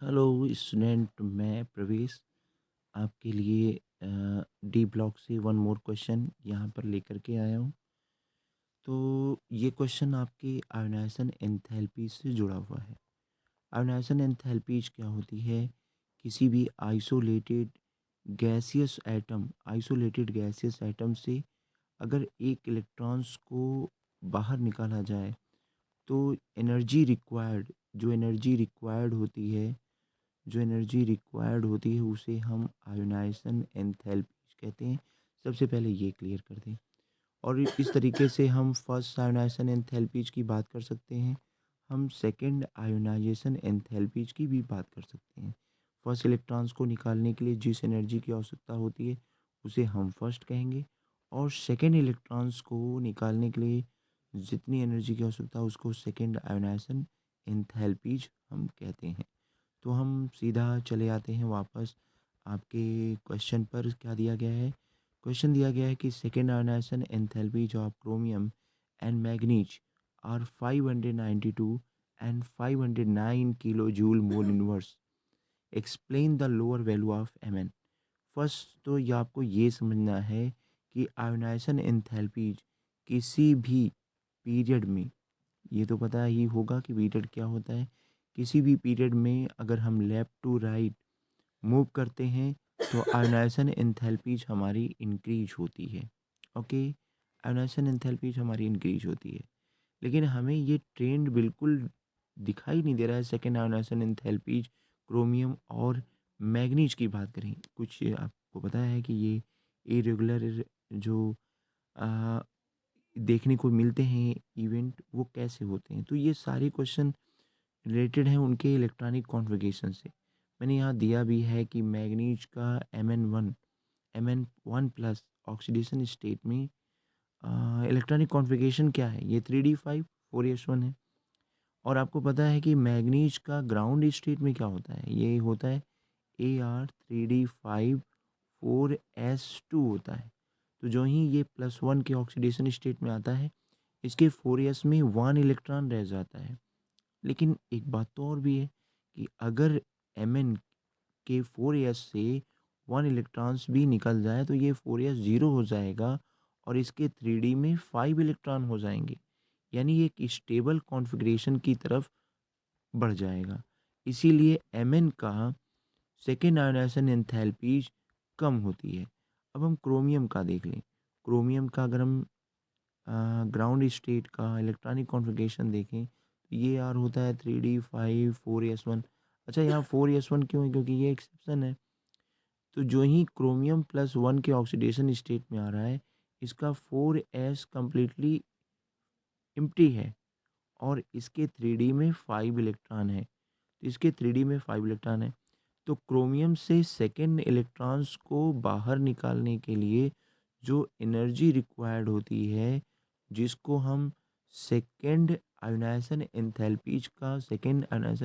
Hello student, मैं प्रवेश आपके लिए डी ब्लॉक से वन मोर क्वेश्चन यहाँ पर लेकर के आया हूँ। तो ये क्वेश्चन आपके आयोनाइजेशन एंथैल्पी से जुड़ा हुआ है। आयोनाइजेशन एंथैल्पीज क्या होती है? किसी भी आइसोलेटेड गैसियस एटम से अगर एक इलेक्ट्रॉन्स को बाहर निकाला जाए तो एनर्जी रिक्वायर्ड होती है उसे हम आयोनाइजेशन एंथैल्पीज कहते हैं। सबसे पहले ये क्लियर कर दें। और इस तरीके से हम फर्स्ट आयोनाइजेशन एंथैल्पीज की बात कर सकते हैं। हम सेकंड आयोनाइजेशन एंथैल्पीज की भी बात कर सकते हैं। फर्स्ट इलेक्ट्रॉन्स को निकालने के लिए जिस एनर्जी की आवश्यकता होती है उसे हम फर्स्ट कहेंगे, और सेकंड इलेक्ट्रॉन्स को निकालने के लिए जितनी एनर्जी की आवश्यकता है उसको सेकंड आयोनाइजेशन एंथैल्पीज हम कहते हैं। तो हम सीधा चले आते हैं वापस आपके क्वेश्चन पर। क्या दिया गया है? क्वेश्चन दिया गया है कि second ionisation enthalpies of chromium and manganese are 592 and 509 kilo joule mole inverse. Explain the lower value of Mn। First तो ये आपको ये समझना है कि आयोनाइजेशन एंथैल्पीज किसी भी पीरियड में, ये तो पता ही होगा कि पीरियड क्या होता है। किसी भी पीरियड में अगर हम लेफ़्ट टू राइट मूव करते हैं तो आयोनाइजेशन एंथैल्पीज हमारी इंक्रीज होती है। ओके, आयोनाइजेशन एंथैल्पीज हमारी इंक्रीज होती है। लेकिन हमें ये ट्रेंड बिल्कुल दिखाई नहीं दे रहा है। सेकेंड आयोनाइजेशन एंथैल्पीज क्रोमियम और मैग्नीज की बात करें, कुछ आपको पता है कि ये इरेगुलर जो आ, देखने को मिलते हैं इवेंट, वो कैसे होते हैं? तो ये सारे क्वेश्चन रिलेटेड हैं उनके इलेक्ट्रॉनिक कॉन्फ़िगरेशन से। मैंने यहाँ दिया भी है कि मैग्नीज का Mn1 प्लस ऑक्सीडेशन स्टेट में इलेक्ट्रॉनिक कॉन्फ़िगरेशन क्या है? ये 3d5 4s1 है। और आपको पता है कि मैग्नीज का ग्राउंड स्टेट में क्या होता है? ये होता है Ar3d5 4s2 होता है। तो जो ही ये +1 के ऑक्सीडेशन स्टेट में आता है, इसके 4s में 1 इलेक्ट्रॉन रह जाता है। लेकिन एक बात तो और भी है कि अगर Mn के 4s से 1 इलेक्ट्रॉन्स भी निकल जाए तो ये 4s 0 हो जाएगा और इसके 3d में 5 इलेक्ट्रॉन हो जाएंगे। यानी ये एक स्टेबल कॉन्फ़िगरेशन की तरफ बढ़ जाएगा। इसीलिए Mn का सेकेंड आयोनाइजेशन एंथैल्पीज कम होती है। अब हम क्रोमियम का देख लें। क्रोमियम का अगर हम ग्राउंड स्टेट का इलेक्ट्रॉनिक कॉन्फ़िगरेशन देखें तो ये यार होता है 3d5 4s1। अच्छा, यहाँ 4s1 क्यों है? क्योंकि ये एक्सेप्शन है। तो जो ही क्रोमियम +1 के ऑक्सीडेशन स्टेट में आ रहा है, इसका 4s कंप्लीटली एम्प्टी है और इसके 3d में 5 इलेक्ट्रॉन है। तो इसके 3d में 5 इलेक्ट्रॉन है। तो क्रोमियम से सेकेंड इलेक्ट्रॉन्स को बाहर निकालने के लिए जो एनर्जी रिक्वायर्ड होती है, जिसको हम सेकेंड आयोनाइजेशन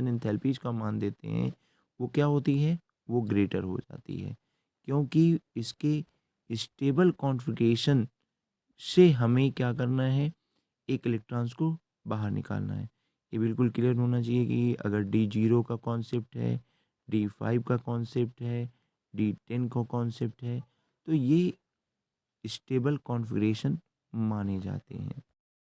एंथैल्पीज का मान देते हैं, वो क्या होती है? वो ग्रेटर हो जाती है। क्योंकि इसके स्टेबल कॉन्फ़िगरेशन से हमें क्या करना है? एक इलेक्ट्रॉन्स को बाहर निकालना है। ये बिल्कुल क्लियर होना चाहिए कि अगर D0 का कॉन्सेप्ट है, D5 का कॉन्सेप्ट है, D10 का कॉन्सेप्ट है, तो ये स्टेबल कॉन्फ़िगरेशन माने जाते हैं।